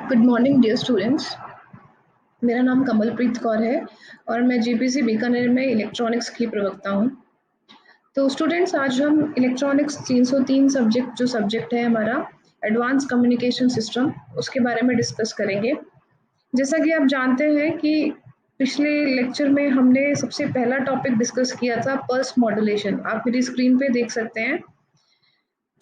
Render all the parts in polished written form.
Good morning dear students. मेरा नाम कमलप्रीत कौर है और मैं जीपीसी बीकानेर में इलेक्ट्रॉनिक्स की प्रवक्ता हूँ। तो स्टूडेंट्स, आज हम इलेक्ट्रॉनिक्स 303 सब्जेक्ट है हमारा एडवांस कम्युनिकेशन सिस्टम, उसके बारे में डिस्कस करेंगे। जैसा कि आप जानते हैं कि पिछले लेक्चर में हमने सबसे पहला टॉपिक डिस्कस किया था पल्स मॉड्यूलेशन। आप मेरी स्क्रीन पे देख सकते हैं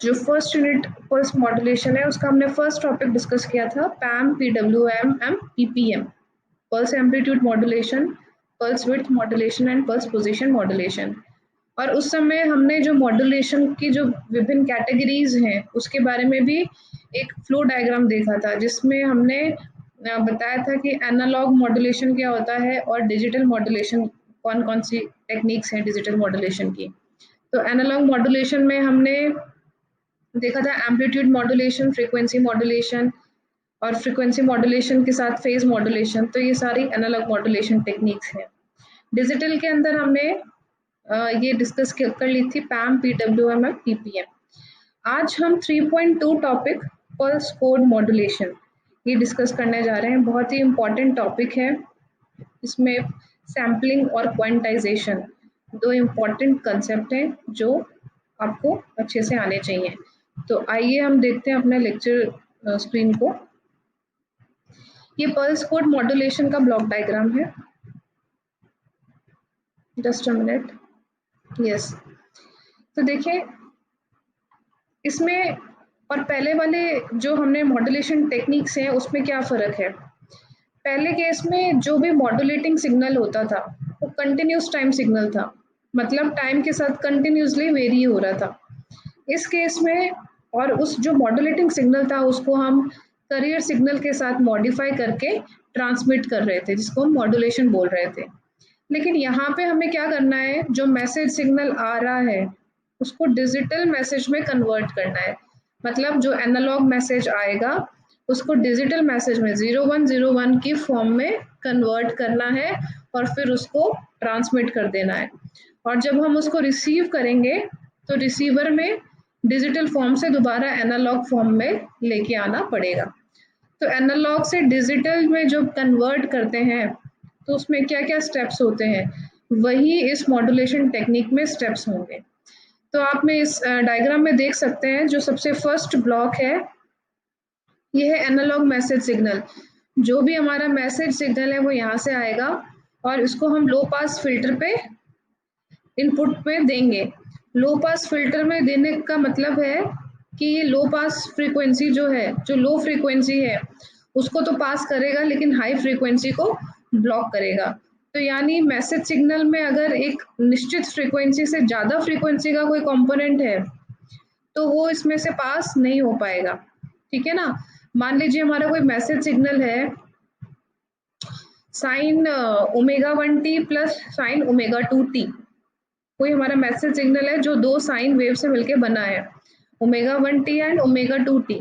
जो फर्स्ट यूनिट पल्स मॉड्यूलेशन है उसका हमने फर्स्ट टॉपिक डिस्कस किया था PAM, PWM M PPM, pulse amplitude modulation, pulse width modulation and pulse position modulation. और उस समय हमने जो मॉड्यूलेशन की जो विभिन्न कैटेगरीज हैं उसके बारे में भी एक फ्लो डायग्राम देखा था, जिसमें हमने बताया था कि एनालॉग मॉड्यूलेशन क्या होता है और डिजिटल मॉड्यूलेशन कौन कौन सी टेक्निक्स हैं डिजिटल मॉड्यूलेशन की। तो एनालॉग मॉड्यूलेशन में हमने देखा था एम्पलीट्यूड मॉड्यूलेशन, फ्रीक्वेंसी मॉड्यूलेशन और फ्रीक्वेंसी मॉड्यूलेशन के साथ फेज मॉड्यूलेशन। तो ये सारी एनालॉग मॉड्यूलेशन टेक्निक्स हैं। डिजिटल के अंदर हमने ये डिस्कस कर ली थी पैम, पीडब्ल्यूएम और पीपीएम। आज हम 3.2 टॉपिक पल्स कोड मॉड्यूलेशन ये डिस्कस करने जा रहे हैं। बहुत ही इम्पोर्टेंट टॉपिक है। इसमें सैम्पलिंग और क्वांटाइजेशन दो इम्पोर्टेंट कंसेप्ट हैं जो आपको अच्छे से आने चाहिए। तो आइए हम देखते हैं अपने लेक्चर स्क्रीन को। ये पल्स कोड मॉड्यूलेशन का ब्लॉक डायग्राम है। Just a minute. यस, तो देखिए इसमें और पहले वाले जो हमने मॉड्यूलेशन टेक्निक्स हैं उसमें क्या फ़र्क है। पहले केस में जो भी मॉड्यूलेटिंग सिग्नल होता था वो कंटिन्यूस टाइम सिग्नल था, मतलब टाइम के साथ कंटिन्यूसली वेरी हो रहा था। इस केस में और उस जो मॉड्यूलेटिंग सिग्नल था उसको हम कैरियर सिग्नल के साथ मॉडिफाई करके ट्रांसमिट कर रहे थे, जिसको हम मॉड्यूलेशन बोल रहे थे। लेकिन यहाँ पे हमें क्या करना है, जो मैसेज सिग्नल आ रहा है उसको डिजिटल मैसेज में कन्वर्ट करना है। मतलब जो एनालॉग मैसेज आएगा उसको डिजिटल मैसेज में 0101 की फॉर्म में कन्वर्ट करना है और फिर उसको ट्रांसमिट कर देना है। और जब हम उसको रिसीव करेंगे तो रिसीवर में डिजिटल फॉर्म से दोबारा एनालॉग फॉर्म में लेके आना पड़ेगा। तो एनालॉग से डिजिटल में जब कन्वर्ट करते हैं तो उसमें क्या क्या स्टेप्स होते हैं, वही इस मॉड्यूलेशन टेक्निक में स्टेप्स होंगे। तो आप में इस डायग्राम में देख सकते हैं जो सबसे फर्स्ट ब्लॉक है ये है एनालॉग मैसेज सिग्नल। जो भी हमारा मैसेज सिग्नल है वो यहाँ से आएगा और इसको हम लो पास फिल्टर पे इनपुट में देंगे। लो पास फिल्टर में देने का मतलब है कि ये लो पास फ्रीक्वेंसी जो है, जो लो फ्रीक्वेंसी है उसको तो पास करेगा लेकिन हाई फ्रीक्वेंसी को ब्लॉक करेगा। तो यानी मैसेज सिग्नल में अगर एक निश्चित फ्रीक्वेंसी से ज़्यादा फ्रीक्वेंसी का कोई कंपोनेंट है तो वो इसमें से पास नहीं हो पाएगा। ठीक है ना। मान लीजिए हमारा कोई मैसेज सिग्नल है sine ω1t plus sine ω2t। कोई हमारा मैसेज सिग्नल है जो दो साइन वेव से मिलके बना है, ω1t एंड ω2t।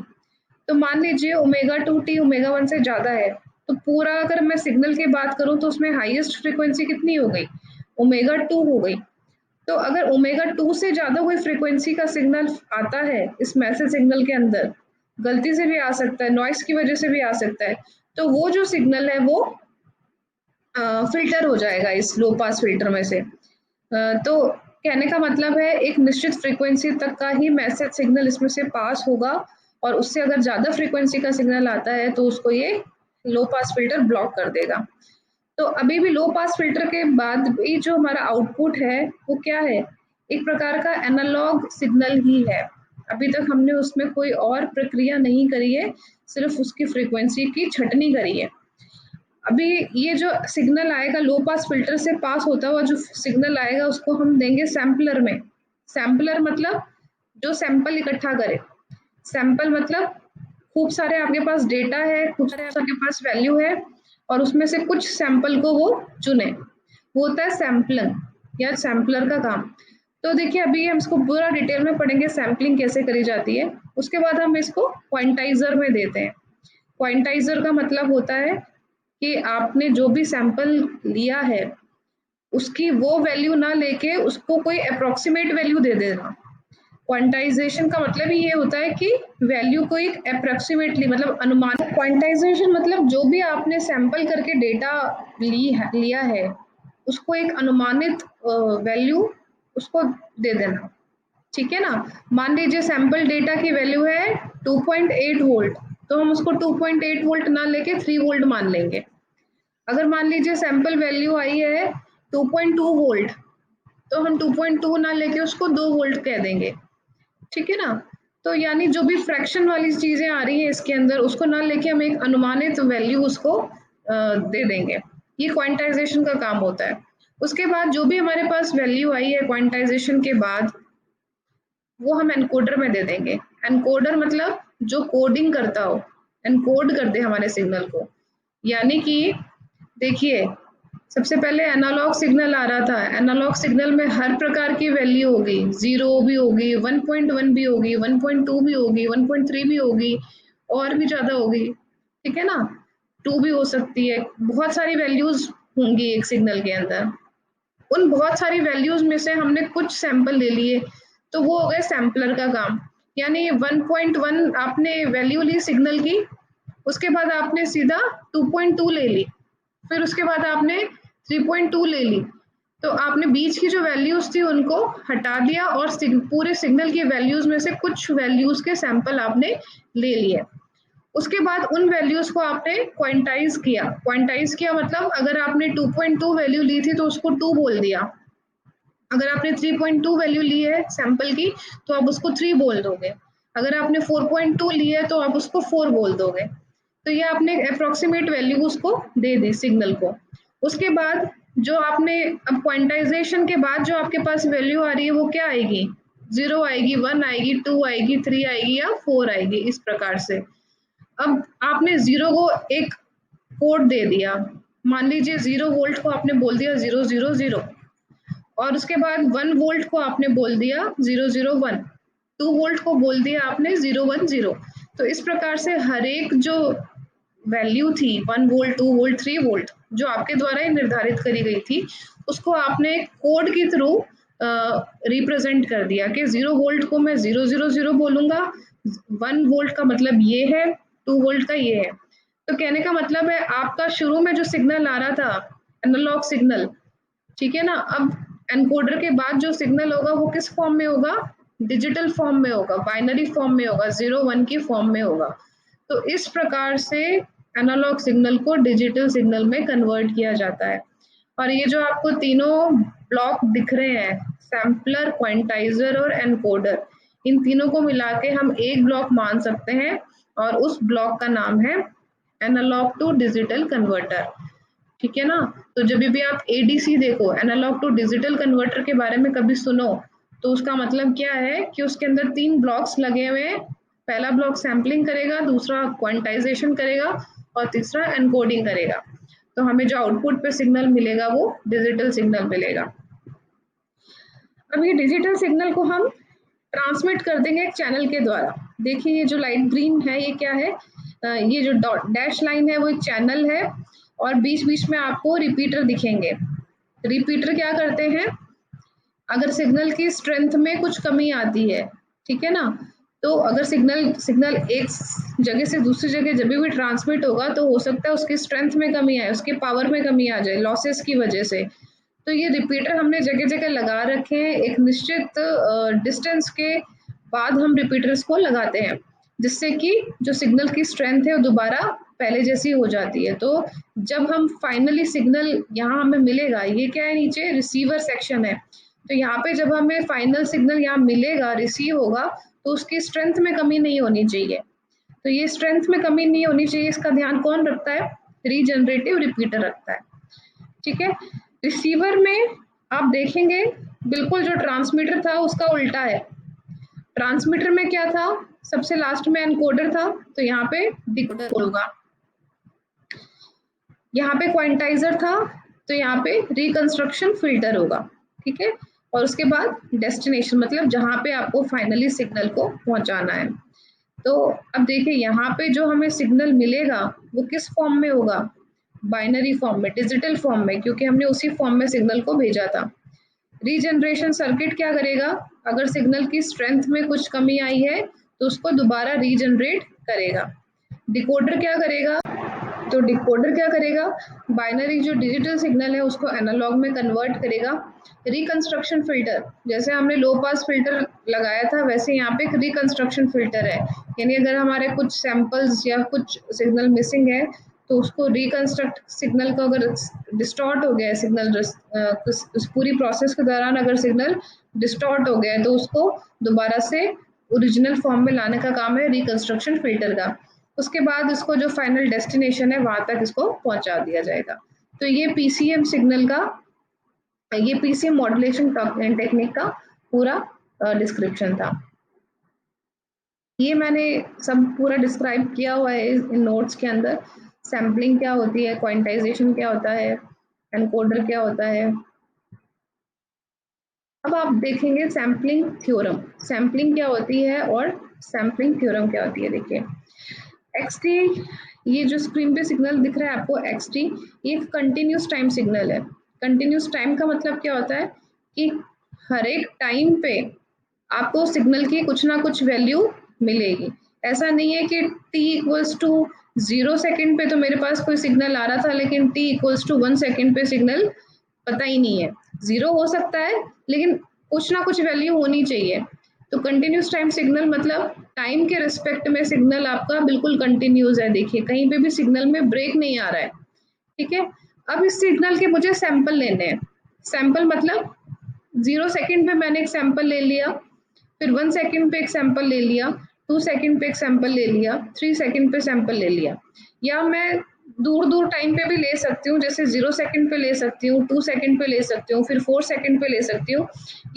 तो मान लीजिए ω2t ω1 से ज़्यादा है तो पूरा अगर मैं सिग्नल की बात करूँ तो उसमें हाईएस्ट फ्रीक्वेंसी कितनी हो गई, ω2 हो गई। तो अगर ω2 से ज़्यादा कोई फ्रीक्वेंसी का सिग्नल आता है इस मैसेज सिग्नल के अंदर, गलती से भी आ सकता है, नॉइस की वजह से भी आ सकता है, तो वो जो सिग्नल है वो फिल्टर हो जाएगा इस लो पास फिल्टर में से। तो कहने का मतलब है एक निश्चित फ्रीक्वेंसी तक का ही मैसेज सिग्नल इसमें से पास होगा और उससे अगर ज़्यादा फ्रीक्वेंसी का सिग्नल आता है तो उसको ये लो पास फिल्टर ब्लॉक कर देगा। तो अभी भी लो पास फिल्टर के बाद भी जो हमारा आउटपुट है वो क्या है, एक प्रकार का एनालॉग सिग्नल ही है। अभी तक हमने उसमें कोई और प्रक्रिया नहीं करी है, सिर्फ उसकी फ्रीक्वेंसी की छटनी करी है। अभी ये जो सिग्नल आएगा लो पास फिल्टर से पास होता हुआ जो सिग्नल आएगा उसको हम देंगे सैम्पलर में। सैम्पलर मतलब जो सैंपल इकट्ठा करे। सैंपल मतलब खूब सारे आपके पास डेटा है, खूब सारे आपके पास वैल्यू है और उसमें से कुछ सैंपल को वो चुने, वो होता है सैम्पलिंग या सैम्पलर का काम। तो देखिए अभी हम इसको पूरा डिटेल में पढ़ेंगे सैम्पलिंग कैसे करी जाती है। उसके बाद हम इसको क्वांटाइजर में देते हैं। क्वांटाइजर का मतलब होता है कि आपने जो भी सैंपल लिया है उसकी वो वैल्यू ना लेके उसको कोई अप्रोक्सीमेट वैल्यू दे देना। क्वांटाइजेशन का मतलब ही ये होता है कि वैल्यू को एक अप्रोक्सीमेटली मतलब अनुमान। क्वांटाइजेशन मतलब जो भी आपने सैंपल करके डेटा लिया है उसको एक अनुमानित वैल्यू उसको दे देना, ठीक है ना। मान लीजिए सैंपल डेटा की वैल्यू है 2.8 वोल्ट, तो हम उसको 2.8 वोल्ट ना लेके 3 वोल्ट मान लेंगे। अगर मान लीजिए सैंपल वैल्यू आई है 2.2 वोल्ट, तो हम 2.2 ना लेके उसको 2 वोल्ट कह देंगे, ठीक है ना। तो यानी जो भी फ्रैक्शन वाली चीजें आ रही है इसके अंदर उसको ना लेके हम एक अनुमानित वैल्यू उसको दे देंगे। ये क्वांटाइजेशन का काम होता है। उसके बाद जो भी हमारे पास वैल्यू आई है क्वांटाइजेशन के बाद वो हम एनकोडर में दे देंगे। एनकोडर मतलब जो कोडिंग करता हो, एनकोड कर दे हमारे सिग्नल को। यानी कि देखिए सबसे पहले एनालॉग सिग्नल आ रहा था, एनालॉग सिग्नल में हर प्रकार की वैल्यू होगी, 0 भी होगी, 1.1 भी होगी, 1.2 भी होगी, 1.3 भी होगी और भी ज़्यादा होगी, ठीक है ना। 2 भी हो सकती है, बहुत सारी वैल्यूज होंगी एक सिग्नल के अंदर। उन बहुत सारी वैल्यूज में से हमने कुछ सैंपल ले लिए, तो वो हो गए सैम्पलर का काम। यानी 1.1 आपने वैल्यू ली सिग्नल की, उसके बाद आपने सीधा 2.2 ले ली, फिर उसके बाद आपने 3.2 ले ली, तो आपने बीच की जो वैल्यूज थी उनको हटा दिया और पूरे सिग्नल की वैल्यूज में से कुछ वैल्यूज के सैंपल आपने ले लिए। उसके बाद उन वैल्यूज को आपने क्वांटाइज किया। क्वांटाइज किया मतलब अगर आपने 2.2 वैल्यू ली थी तो उसको 2 बोल दिया, अगर आपने 3.2 वैल्यू ली है सैंपल की तो आप उसको 3 बोल दोगे, अगर आपने 4.2 ली है तो आप उसको 4 बोल दोगे। तो ये आपने अप्रोक्सीमेट वैल्यू उसको दे दी सिग्नल को। उसके बाद जो आपने अब क्वांटाइजेशन के बाद जो आपके पास वैल्यू आ रही है वो क्या आएगी, 0 आएगी, 1 आएगी, 2 आएगी, 3 आएगी या 4 आएगी, इस प्रकार से। अब आपने 0 को एक कोड दे दिया, मान लीजिए 0 वोल्ट को आपने बोल दिया 000, और उसके बाद 1 वोल्ट को आपने बोल दिया 001, 2 वोल्ट को बोल दिया आपने 010। तो इस प्रकार से हर एक जो वैल्यू थी 1 वोल्ट, 2 वोल्ट, 3 वोल्ट जो आपके द्वारा ही निर्धारित करी गई थी उसको आपने कोड के थ्रू रिप्रेजेंट कर दिया कि 0 वोल्ट को मैं 000 बोलूंगा, 1 वोल्ट का मतलब ये है, 2 वोल्ट का ये है। तो कहने का मतलब है आपका शुरू में जो सिग्नल आ रहा था एनालॉग सिग्नल, ठीक है ना, अब एनकोडर के बाद जो सिग्नल होगा वो किस फॉर्म में होगा, डिजिटल फॉर्म में होगा, बाइनरी फॉर्म में होगा, 0 1 की फॉर्म में होगा। तो इस प्रकार से एनालॉग सिग्नल को डिजिटल सिग्नल में कन्वर्ट किया जाता है। और ये जो आपको तीनों ब्लॉक दिख रहे हैं, सैम्पलर, क्वांटाइजर और एनकोडर, इन तीनों को मिला के हम एक ब्लॉक मान सकते हैं और उस ब्लॉक का नाम है एनालॉग टू डिजिटल कन्वर्टर, ठीक है ना। तो जब भी आप एडीसी देखो, एनालॉग टू डिजिटल कन्वर्टर के बारे में कभी सुनो तो उसका मतलब क्या है कि उसके अंदर 3 ब्लॉक्स लगे हुए हैं। पहला ब्लॉक सैम्पलिंग करेगा, दूसरा क्वांटाइजेशन करेगा और तीसरा एनकोडिंग करेगा। तो हमें जो आउटपुट पे सिग्नल मिलेगा वो डिजिटल सिग्नल मिलेगा। अब ये डिजिटल सिग्नल को हम ट्रांसमिट कर देंगे एक चैनल के द्वारा। देखिए ये जो लाइट ग्रीन है ये क्या है, ये जो डैश लाइन है वो एक चैनल है और बीच बीच में आपको रिपीटर दिखेंगे। रिपीटर क्या करते हैं, अगर सिग्नल की स्ट्रेंथ में कुछ कमी आती है, ठीक है ना, तो अगर सिग्नल एक जगह से दूसरी जगह जब भी ट्रांसमिट होगा तो हो सकता है उसकी स्ट्रेंथ में कमी आए, उसके पावर में कमी आ जाए लॉसेस की वजह से। तो ये रिपीटर हमने जगह जगह लगा रखे हैं, एक निश्चित डिस्टेंस के बाद हम रिपीटर्स को लगाते हैं जिससे कि जो सिग्नल की स्ट्रेंथ है वो दोबारा पहले जैसी हो जाती है। तो जब हम फाइनली सिग्नल यहाँ हमें मिलेगा, ये क्या है नीचे रिसीवर सेक्शन है, तो यहाँ पे जब हमें फाइनल सिग्नल यहाँ मिलेगा, रिसीव होगा, तो उसकी स्ट्रेंथ में कमी नहीं होनी चाहिए। तो ये स्ट्रेंथ में कमी नहीं होनी चाहिए, इसका ध्यान कौन रखता है, रीजनरेटिव रिपीटर रखता है, ठीक है। रिसीवर में आप देखेंगे बिल्कुल जो ट्रांसमीटर था उसका उल्टा है। ट्रांसमीटर में क्या था, सबसे लास्ट में एनकोडर था, तो यहाँ पे डिकोडर होगा। यहाँ पे क्वांटाइजर था तो यहाँ पे रिकंस्ट्रक्शन फिल्टर होगा, ठीक है। और उसके बाद डेस्टिनेशन मतलब जहाँ पे आपको फाइनली सिग्नल को पहुंचाना है। तो अब देखिए यहाँ पे जो हमें सिग्नल मिलेगा वो किस फॉर्म में होगा, बाइनरी फॉर्म में, डिजिटल फॉर्म में, क्योंकि हमने उसी फॉर्म में सिग्नल को भेजा था। रीजनरेशन सर्किट क्या करेगा, अगर सिग्नल की स्ट्रेंथ में कुछ कमी आई है तो उसको दोबारा रीजनरेट करेगा। डिकोडर क्या करेगा, तो डिकोडर क्या करेगा, बाइनरी जो डिजिटल सिग्नल है उसको एनालॉग में कन्वर्ट करेगा। रिकंस्ट्रक्शन फिल्टर, जैसे हमने लो पास फिल्टर लगाया था वैसे यहाँ पे एक रिकंस्ट्रक्शन फिल्टर है, यानी अगर हमारे कुछ सैंपल्स या कुछ सिग्नल मिसिंग है तो उसको रिकंस्ट्रक्ट, सिग्नल को अगर डिस्टॉर्ट हो गया है सिग्नल उस पूरी प्रोसेस के दौरान अगर सिग्नल डिस्टॉर्ट हो गया है तो उसको दोबारा से ओरिजिनल फॉर्म में लाने का काम है रिकंस्ट्रक्शन फिल्टर का। उसके बाद इसको जो फाइनल डेस्टिनेशन है वहां तक इसको पहुंचा दिया जाएगा। तो ये पीसीएम सिग्नल का, ये पीसीएम मॉड्यूलेशन टेक्निक का पूरा डिस्क्रिप्शन था। ये मैंने सब पूरा डिस्क्राइब किया हुआ है इन नोट्स के अंदर। सैम्पलिंग क्या होती है, क्वांटाइजेशन क्या होता है, एनकोडर क्या होता है। अब आप देखेंगे सैम्पलिंग थ्योरम, सैम्पलिंग क्या होती है और सैम्पलिंग थ्योरम क्या होती है। देखिए एक्सटी, ये जो स्क्रीन पे सिग्नल दिख रहा है आपको एक्सटी, ये कंटिन्यूस टाइम सिग्नल है। कंटिन्यूस टाइम का मतलब क्या होता है कि हर एक टाइम पे आपको सिग्नल की कुछ ना कुछ वैल्यू मिलेगी। ऐसा नहीं है कि t इक्वल्स टू 0 सेकेंड पे तो मेरे पास कोई सिग्नल आ रहा था लेकिन t इक्वल्स टू 1 सेकेंड पे सिग्नल पता ही नहीं है। 0 हो सकता है लेकिन कुछ ना कुछ वैल्यू होनी चाहिए। तो कंटिन्यूस टाइम सिग्नल मतलब टाइम के रिस्पेक्ट में सिग्नल आपका बिल्कुल कंटिन्यूस है। देखिए कहीं पे भी सिग्नल में ब्रेक नहीं आ रहा है, ठीक है। अब इस सिग्नल के मुझे सैंपल लेने हैं। सैंपल मतलब 0 सेकेंड पे मैंने एक सैंपल ले लिया, फिर 1 सेकेंड पे एक सैंपल ले लिया, 2 सेकेंड पे एक सैंपल ले लिया, 3 सेकेंड पे सैंपल ले लिया। या मैं दूर दूर टाइम पे भी ले सकती हूँ, जैसे 0 सेकेंड पे ले सकती हूँ, 2 सेकेंड पे ले सकती हूँ, फिर 4 सेकेंड पे ले सकती हूँ।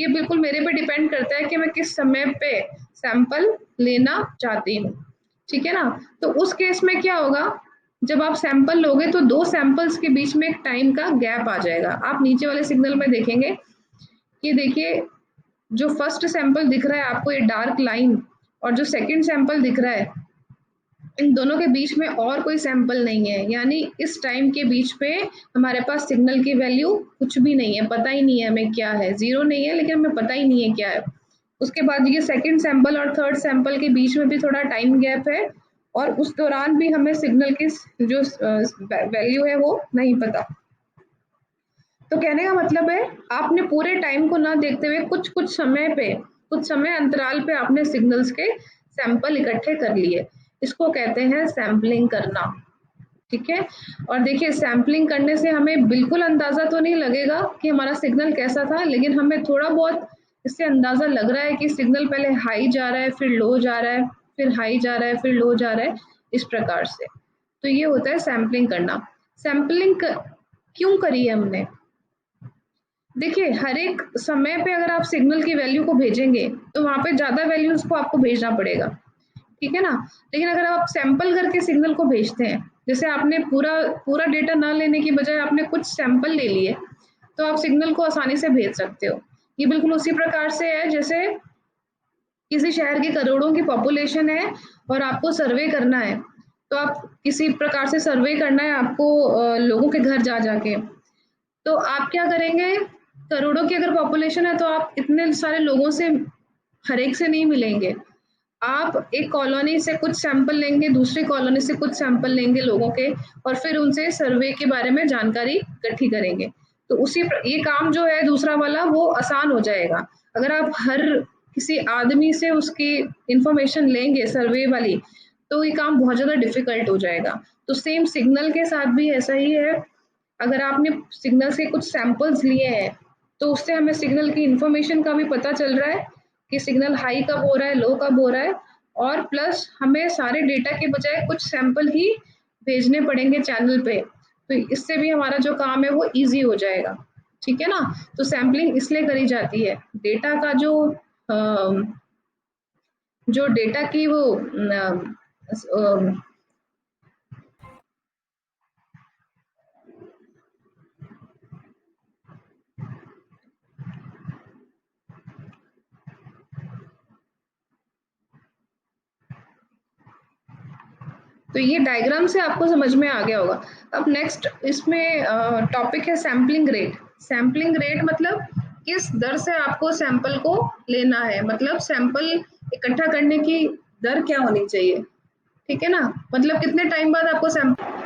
ये बिल्कुल मेरे पे डिपेंड करता है कि मैं किस समय पे सैंपल लेना चाहती हूँ, ठीक है ना। तो उस केस में क्या होगा, जब आप सैंपल लोगे तो दो सैंपल्स के बीच में एक टाइम का गैप आ जाएगा। आप नीचे वाले सिग्नल में देखेंगे कि देखिए जो फर्स्ट सैंपल दिख रहा है आपको ये डार्क लाइन, और जो सेकंड सैंपल दिख रहा है इन दोनों के बीच में और कोई सैंपल नहीं है, यानी इस टाइम के बीच में हमारे पास सिग्नल की वैल्यू कुछ भी नहीं है, पता ही नहीं है हमें क्या है, 0 नहीं है लेकिन हमें पता ही नहीं है क्या है। उसके बाद ये सेकंड सैंपल और थर्ड सैंपल के बीच में भी थोड़ा टाइम गैप है और उस दौरान भी हमें सिग्नल की जो वैल्यू है वो नहीं पता। तो कहने का मतलब है आपने पूरे टाइम को ना देखते हुए कुछ कुछ समय पे, कुछ समय अंतराल पे आपने सिग्नल्स के सैंपल इकट्ठे कर लिए, इसको कहते हैं सैम्पलिंग करना, ठीक है। और देखिए सैम्पलिंग करने से हमें बिल्कुल अंदाजा तो नहीं लगेगा कि हमारा सिग्नल कैसा था, लेकिन हमें थोड़ा बहुत इससे अंदाजा लग रहा है कि सिग्नल पहले हाई जा रहा है, फिर लो जा रहा है, फिर हाई जा रहा है, फिर लो जा रहा है, इस प्रकार से। तो ये होता है सैम्पलिंग करना। सैम्पलिंग क्यों करी है हमने, देखिए हर एक समय पे अगर आप सिग्नल की वैल्यू को भेजेंगे तो वहां पे ज्यादा वैल्यूज को आपको भेजना पड़ेगा, ठीक है ना। लेकिन अगर आप सैंपल करके सिग्नल को भेजते हैं, जैसे आपने पूरा पूरा डेटा ना लेने की बजाय आपने कुछ सैंपल ले लिए, तो आप सिग्नल को आसानी से भेज सकते हो। ये बिल्कुल उसी प्रकार से है जैसे किसी शहर की करोड़ों की पॉपुलेशन है और आपको सर्वे करना है, तो आप किसी प्रकार से सर्वे करना है आपको लोगों के घर जा जाके, तो आप क्या करेंगे, करोड़ों की अगर पॉपुलेशन है तो आप इतने सारे लोगों से हर एक से नहीं मिलेंगे। आप एक कॉलोनी से कुछ सैंपल लेंगे, दूसरी कॉलोनी से कुछ सैंपल लेंगे लोगों के, और फिर उनसे सर्वे के बारे में जानकारी इकट्ठी करेंगे। तो ये काम जो है दूसरा वाला वो आसान हो जाएगा। अगर आप हर किसी आदमी से उसकी इंफॉर्मेशन लेंगे सर्वे वाली, तो ये काम बहुत ज़्यादा डिफिकल्ट हो जाएगा। तो सेम सिग्नल के साथ भी ऐसा ही है, अगर आपने सिग्नल के कुछ सैंपल्स लिए हैं तो उससे हमें सिग्नल की इंफॉर्मेशन का भी पता चल रहा है कि सिग्नल हाई कब हो रहा है, लो कब हो रहा है, और प्लस हमें सारे डेटा के बजाय कुछ सैंपल ही भेजने पड़ेंगे चैनल पे, तो इससे भी हमारा जो काम है वो इजी हो जाएगा, ठीक है ना। तो सैम्पलिंग इसलिए करी जाती है, डेटा का जो डेटा की वो तो ये डायग्राम से आपको समझ में आ गया होगा। अब नेक्स्ट इसमें टॉपिक है सैम्पलिंग रेट। सैम्पलिंग रेट मतलब किस दर से आपको सैंपल को लेना है, मतलब सैंपल इकट्ठा करने की दर क्या होनी चाहिए, ठीक है ना, मतलब कितने टाइम बाद आपको सैंपल।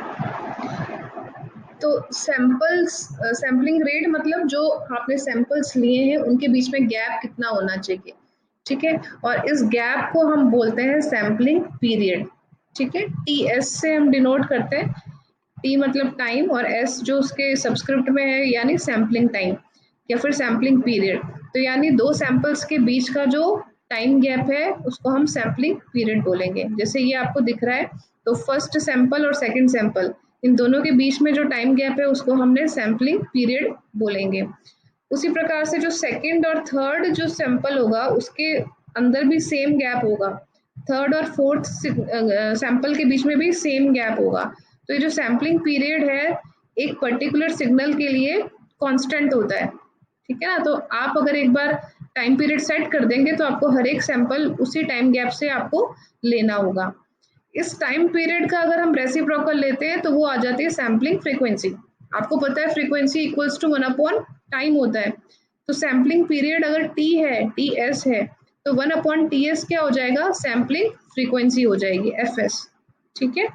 तो सैम्पलिंग रेट मतलब जो आपने सैंपल्स लिए हैं उनके बीच में गैप कितना होना चाहिए, ठीक है, और इस गैप को हम बोलते हैं सैम्पलिंग पीरियड, ठीक है, टी एस से हम डिनोट करते हैं, टी मतलब टाइम और एस जो उसके सब्सक्रिप्ट में है यानी सैम्पलिंग टाइम या फिर सैम्पलिंग पीरियड, तो यानी दो सैंपल्स के बीच का जो टाइम गैप है उसको हम सैम्पलिंग पीरियड बोलेंगे। जैसे ये आपको दिख रहा है, तो फर्स्ट सैंपल और सेकंड सैंपल इन दोनों के बीच में जो टाइम गैप है उसको हमने सैम्पलिंग पीरियड बोलेंगे। उसी प्रकार से जो सेकंड और थर्ड जो सैंपल होगा उसके अंदर भी सेम गैप होगा, थर्ड और फोर्थ सैंपल के बीच में भी सेम गैप होगा। तो ये जो सैम्पलिंग पीरियड है एक पर्टिकुलर सिग्नल के लिए कांस्टेंट होता है, ठीक है ना, तो आप अगर एक बार टाइम पीरियड सेट कर देंगे तो आपको हर एक सैंपल उसी टाइम गैप से आपको लेना होगा। इस टाइम पीरियड का अगर हम रेसिप्रोकल लेते हैं तो वो आ जाती है सैम्पलिंग फ्रीक्वेंसी। आपको पता है frequency equals to 1 upon time होता है, तो सैम्पलिंग पीरियड अगर टी है, टी एस है, तो 1 अपॉन टी एस क्या हो जाएगा, सैम्पलिंग फ्रीक्वेंसी हो जाएगी, एफ एस, ठीक है।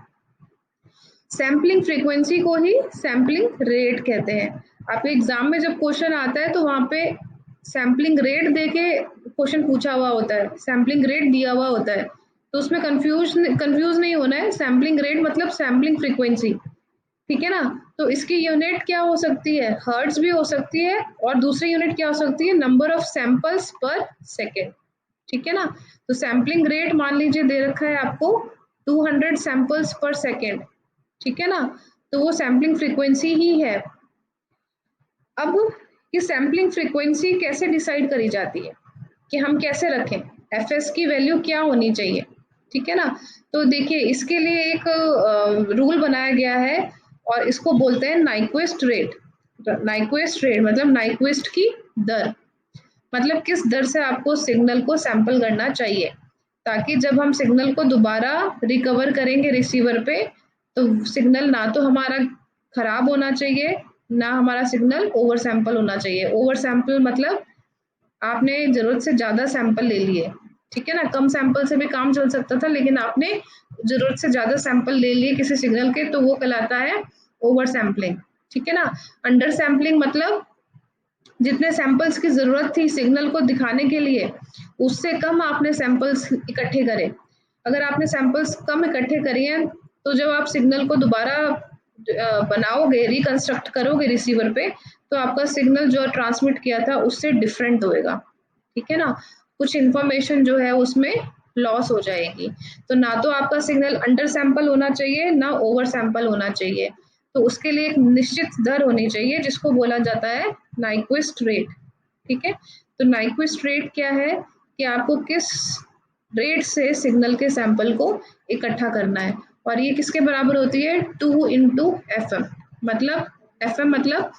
सैम्पलिंग फ्रीक्वेंसी को ही सैम्पलिंग रेट कहते हैं। आपके एग्जाम में जब क्वेश्चन आता है तो वहां पे सैम्पलिंग रेट देके क्वेश्चन पूछा हुआ होता है, सैम्पलिंग रेट दिया हुआ होता है, तो उसमें कंफ्यूज नहीं होना है, सैम्पलिंग रेट मतलब सैम्पलिंग फ्रीक्वेंसी, ठीक है ना। तो इसकी यूनिट क्या हो सकती है, हर्ट्ज भी हो सकती है और दूसरी यूनिट क्या हो सकती है, नंबर ऑफ सैंपल्स पर सेकेंड, ठीक है ना। तो सैम्पलिंग रेट मान लीजिए दे रखा है आपको 200 सैंपल्स पर सेकेंड, ठीक है ना, तो वो सैम्पलिंग फ्रीक्वेंसी ही है। अब ये सैम्पलिंग फ्रीक्वेंसी कैसे डिसाइड करी जाती है कि हम कैसे रखें, एफ एस की वैल्यू क्या होनी चाहिए, ठीक है ना। तो देखिए इसके लिए एक रूल बनाया गया है और इसको बोलते हैं नाइक्वेस्ट रेट। नाइक्वेस्ट रेट मतलब नाइक्वेस्ट की दर, मतलब किस दर से आपको सिग्नल को सैंपल करना चाहिए ताकि जब हम सिग्नल को दोबारा रिकवर करेंगे रिसीवर पे तो सिग्नल ना तो हमारा खराब होना चाहिए ना हमारा सिग्नल ओवर सैंपल होना चाहिए। ओवर सैंपल मतलब आपने जरूरत से ज्यादा सैंपल ले लिए, ठीक है ना, कम सैंपल से भी काम चल सकता था लेकिन आपने जरूरत से ज्यादा सैंपल ले लिए किसी सिग्नल के, तो वो कहलाता है ओवर सैंपलिंग, ठीक है ना। अंडर सैंपलिंग मतलब जितने सैंपल्स की जरूरत थी सिग्नल को दिखाने के लिए उससे कम आपने सैंपल्स इकट्ठे करे। अगर आपने सैंपल्स कम इकट्ठे करे हैं तो जब आप सिग्नल को दोबारा बनाओगे, रिकंस्ट्रक्ट करोगे रिसीवर पे, तो आपका सिग्नल जो ट्रांसमिट किया था उससे डिफरेंट होएगा, ठीक है ना, कुछ इन्फॉर्मेशन जो है उसमें लॉस हो जाएगी। तो ना तो आपका सिग्नल अंडर सैंपल होना चाहिए ना ओवर सैंपल होना चाहिए, तो उसके लिए एक निश्चित दर होनी चाहिए जिसको बोला जाता है नाइक्वेस्ट रेट, ठीक है। तो नाइक्वेस्ट रेट क्या है कि आपको किस रेट से सिग्नल के सैंपल को इकट्ठा करना है, और ये किसके बराबर होती है, 2 इंटू एफ एम, मतलब एफ एम मतलब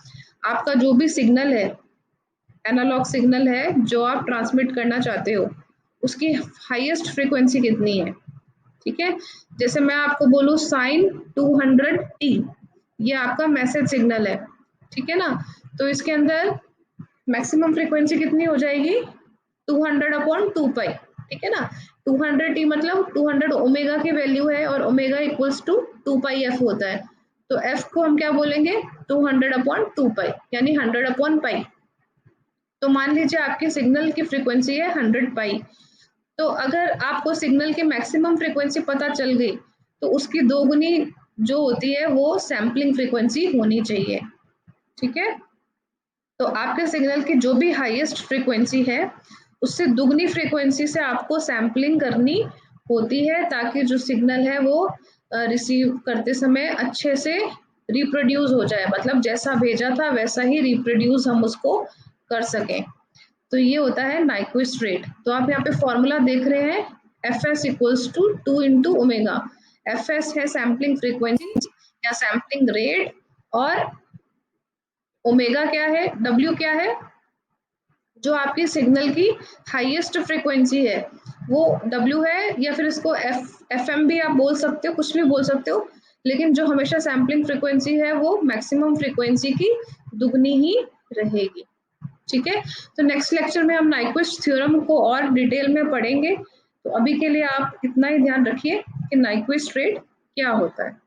आपका जो भी सिग्नल है, एनालॉग सिग्नल है जो आप ट्रांसमिट करना चाहते हो उसकी हाईएस्ट फ्रीक्वेंसी कितनी है, ठीक है। जैसे मैं आपको बोलूँ साइन 200t, ये आपका मैसेज सिग्नल है, ठीक है ना, तो इसके अंदर मैक्सिमम फ्रीक्वेंसी कितनी हो जाएगी 200 अपॉन 2 पाई, ठीक है ना। 200t मतलब 200 ओमेगा की वैल्यू है और omega equals to 2 pi F होता है, तो एफ को हम क्या बोलेंगे 200 अपॉन 2 पाई यानी 100 अपॉन पाई। तो मान लीजिए आपकी सिग्नल की फ्रीक्वेंसी है 100 पाई, तो अगर आपको सिग्नल की मैक्सिमम फ्रीक्वेंसी पता चल गई तो उसकी दोगुनी जो होती है वो सैम्पलिंग फ्रीक्वेंसी होनी चाहिए, ठीक है। तो आपके सिग्नल की जो भी हाईएस्ट फ्रीक्वेंसी है उससे दुगनी फ्रीक्वेंसी से आपको सैम्पलिंग करनी होती है ताकि जो सिग्नल है वो रिसीव करते समय अच्छे से रिप्रोड्यूस हो जाए, मतलब जैसा भेजा था वैसा ही रिप्रोड्यूस हम उसको कर सकें। तो ये होता है नाइक्वेस्ट रेट। तो आप यहाँ पे फॉर्मूला देख रहे हैं F S equals to 2 into omega, F S है सैम्पलिंग फ्रीक्वेंसी या सैम्पलिंग रेट और ओमेगा क्या है, डब्ल्यू क्या है, जो आपकी सिग्नल की हाईएस्ट फ्रीक्वेंसी है वो डब्ल्यू है, या फिर इसको एफ एम भी आप बोल सकते हो, कुछ भी बोल सकते हो, लेकिन जो हमेशा सैम्पलिंग फ्रीक्वेंसी है वो मैक्सिमम फ्रीक्वेंसी की दुगनी ही रहेगी, ठीक है, तो नेक्स्ट लेक्चर में हम नाइक्विस्ट थ्योरम को और डिटेल में पढ़ेंगे। तो अभी के लिए आप इतना ही ध्यान रखिए कि नाइक्विस्ट रेट क्या होता है।